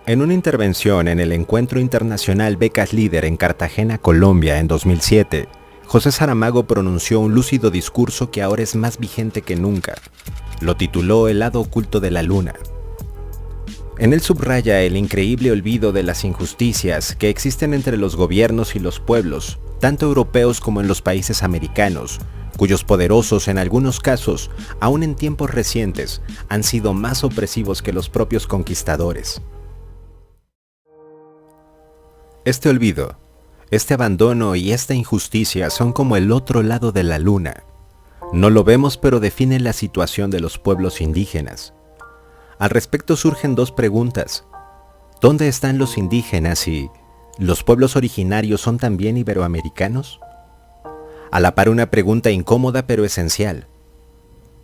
En una intervención en el Encuentro Internacional Becas Líder en Cartagena, Colombia, en 2007, José Saramago pronunció un lúcido discurso que ahora es más vigente que nunca. Lo tituló El lado oculto de la luna. En él subraya el increíble olvido de las injusticias que existen entre los gobiernos y los pueblos, tanto europeos como en los países americanos, cuyos poderosos en algunos casos, aún en tiempos recientes, han sido más opresivos que los propios conquistadores. Este olvido, este abandono y esta injusticia son como el otro lado de la luna. No lo vemos, pero definen la situación de los pueblos indígenas. Al respecto surgen dos preguntas. ¿Dónde están los indígenas y los pueblos originarios son también iberoamericanos? A la par una pregunta incómoda pero esencial.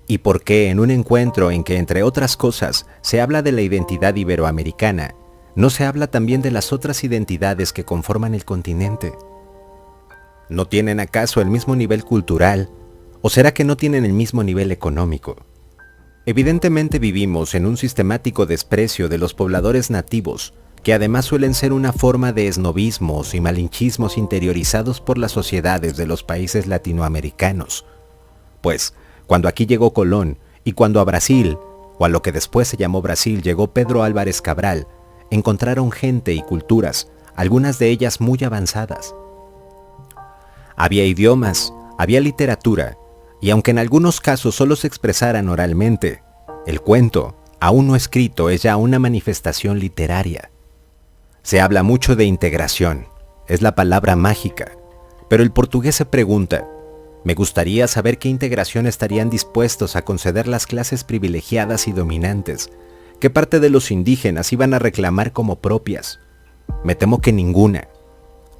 ¿Y por qué en un encuentro en que, entre otras cosas, se habla de la identidad iberoamericana, no se habla también de las otras identidades que conforman el continente? ¿No tienen acaso el mismo nivel cultural? ¿O será que no tienen el mismo nivel económico? Evidentemente vivimos en un sistemático desprecio de los pobladores nativos, que además suelen ser una forma de esnobismos y malinchismos interiorizados por las sociedades de los países latinoamericanos. Pues, cuando aquí llegó Colón, y cuando a Brasil, o a lo que después se llamó Brasil, llegó Pedro Álvarez Cabral, encontraron gente y culturas, algunas de ellas muy avanzadas. Había idiomas, había literatura, y aunque en algunos casos solo se expresaran oralmente, el cuento, aún no escrito, es ya una manifestación literaria. Se habla mucho de integración, es la palabra mágica, pero el portugués se pregunta, me gustaría saber qué integración estarían dispuestos a conceder las clases privilegiadas y dominantes, qué parte de los indígenas iban a reclamar como propias. Me temo que ninguna.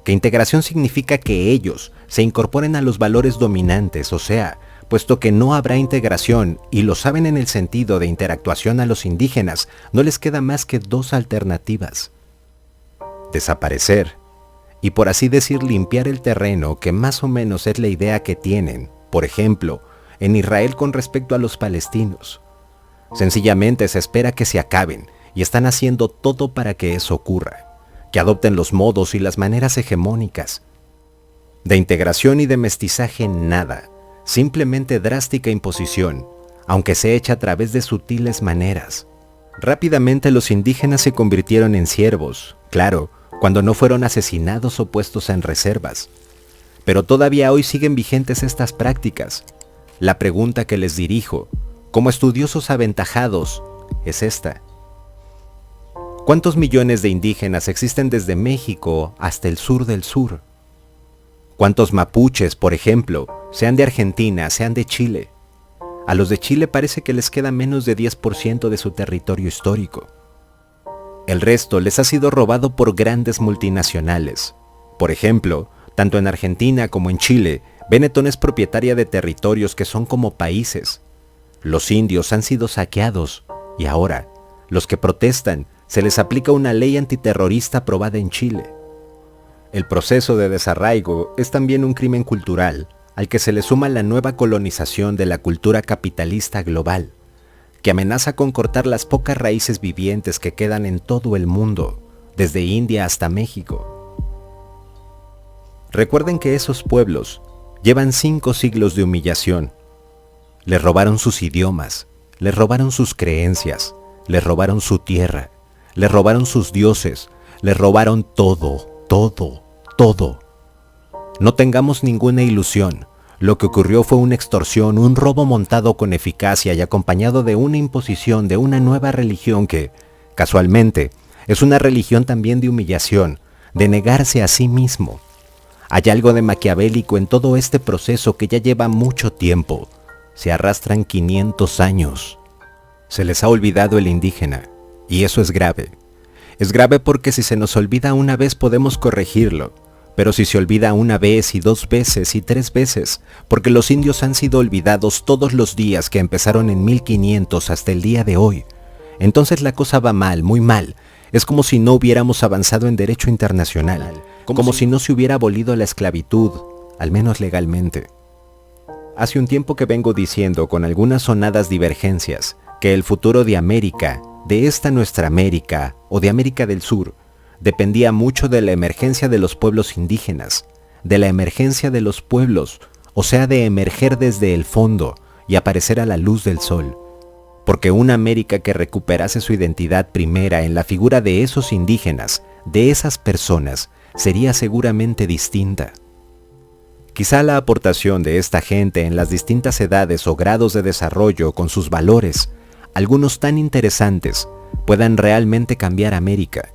Que integración significa que ellos se incorporen a los valores dominantes, o sea, puesto que no habrá integración, y lo saben en el sentido de interactuación a los indígenas, no les queda más que dos alternativas. Desaparecer, y por así decir limpiar el terreno, que más o menos es la idea que tienen, por ejemplo, en Israel con respecto a los palestinos. Sencillamente se espera que se acaben, y están haciendo todo para que eso ocurra, que adopten los modos y las maneras hegemónicas. De integración y de mestizaje nada, simplemente drástica imposición, aunque se echa a través de sutiles maneras. Rápidamente los indígenas se convirtieron en siervos, claro, cuando no fueron asesinados o puestos en reservas. Pero todavía hoy siguen vigentes estas prácticas. La pregunta que les dirijo, como estudiosos aventajados, es esta. ¿Cuántos millones de indígenas existen desde México hasta el sur del sur? ¿Cuántos mapuches, por ejemplo, sean de Argentina, sean de Chile? A los de Chile parece que les queda menos de 10% de su territorio histórico. El resto les ha sido robado por grandes multinacionales. Por ejemplo, tanto en Argentina como en Chile, Benetton es propietaria de territorios que son como países. Los indios han sido saqueados y ahora, los que protestan, se les aplica una ley antiterrorista aprobada en Chile. El proceso de desarraigo es también un crimen cultural, al que se le suma la nueva colonización de la cultura capitalista global, que amenaza con cortar las pocas raíces vivientes que quedan en todo el mundo, desde India hasta México. Recuerden que esos pueblos llevan 5 siglos de humillación. Les robaron sus idiomas, les robaron sus creencias, les robaron su tierra, les robaron sus dioses, les robaron todo, todo, todo. No tengamos ninguna ilusión. Lo que ocurrió fue una extorsión, un robo montado con eficacia y acompañado de una imposición de una nueva religión que, casualmente, es una religión también de humillación, de negarse a sí mismo. Hay algo de maquiavélico en todo este proceso que ya lleva mucho tiempo. Se arrastran 500 años. Se les ha olvidado el indígena, y eso es grave. Es grave porque si se nos olvida una vez podemos corregirlo. Pero si se olvida una vez y 2 veces y 3 veces, porque los indios han sido olvidados todos los días que empezaron en 1500 hasta el día de hoy, entonces la cosa va mal, muy mal. Es como si no hubiéramos avanzado en derecho internacional, como si no se hubiera abolido la esclavitud, al menos legalmente. Hace un tiempo que vengo diciendo con algunas sonadas divergencias que el futuro de América de esta nuestra América o de América del Sur dependía mucho de la emergencia de los pueblos indígenas, de la emergencia de los pueblos, o sea, de emerger desde el fondo y aparecer a la luz del sol. Porque una América que recuperase su identidad primera en la figura de esos indígenas, de esas personas, sería seguramente distinta. Quizá la aportación de esta gente en las distintas edades o grados de desarrollo con sus valores, algunos tan interesantes, puedan realmente cambiar América.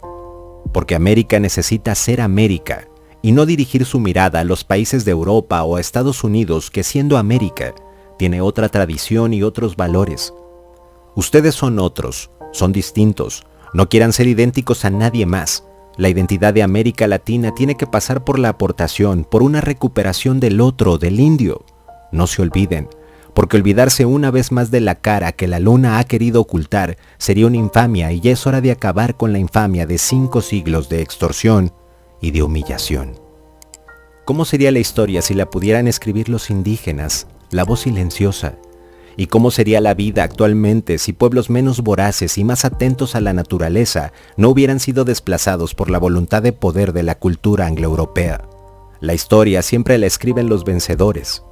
Porque América necesita ser América y no dirigir su mirada a los países de Europa o a Estados Unidos que, siendo América, tiene otra tradición y otros valores. Ustedes son otros, son distintos, no quieran ser idénticos a nadie más. La identidad de América Latina tiene que pasar por la aportación, por una recuperación del otro, del indio. No se olviden, porque olvidarse una vez más de la cara que la luna ha querido ocultar sería una infamia, y ya es hora de acabar con la infamia de 5 siglos de extorsión y de humillación. ¿Cómo sería la historia si la pudieran escribir los indígenas, la voz silenciosa? ¿Y cómo sería la vida actualmente si pueblos menos voraces y más atentos a la naturaleza no hubieran sido desplazados por la voluntad de poder de la cultura anglo-europea? La historia siempre la escriben los vencedores.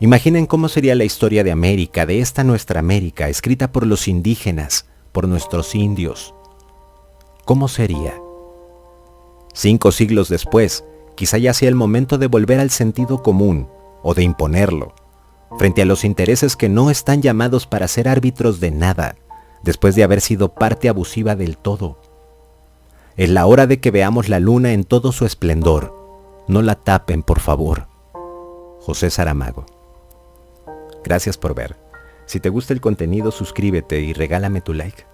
Imaginen cómo sería la historia de América, de esta nuestra América, escrita por los indígenas, por nuestros indios. ¿Cómo sería? 5 siglos después, quizá ya sea el momento de volver al sentido común, o de imponerlo, frente a los intereses que no están llamados para ser árbitros de nada, después de haber sido parte abusiva del todo. Es la hora de que veamos la luna en todo su esplendor. No la tapen, por favor. José Saramago. Gracias por ver. Si te gusta el contenido, suscríbete y regálame tu like.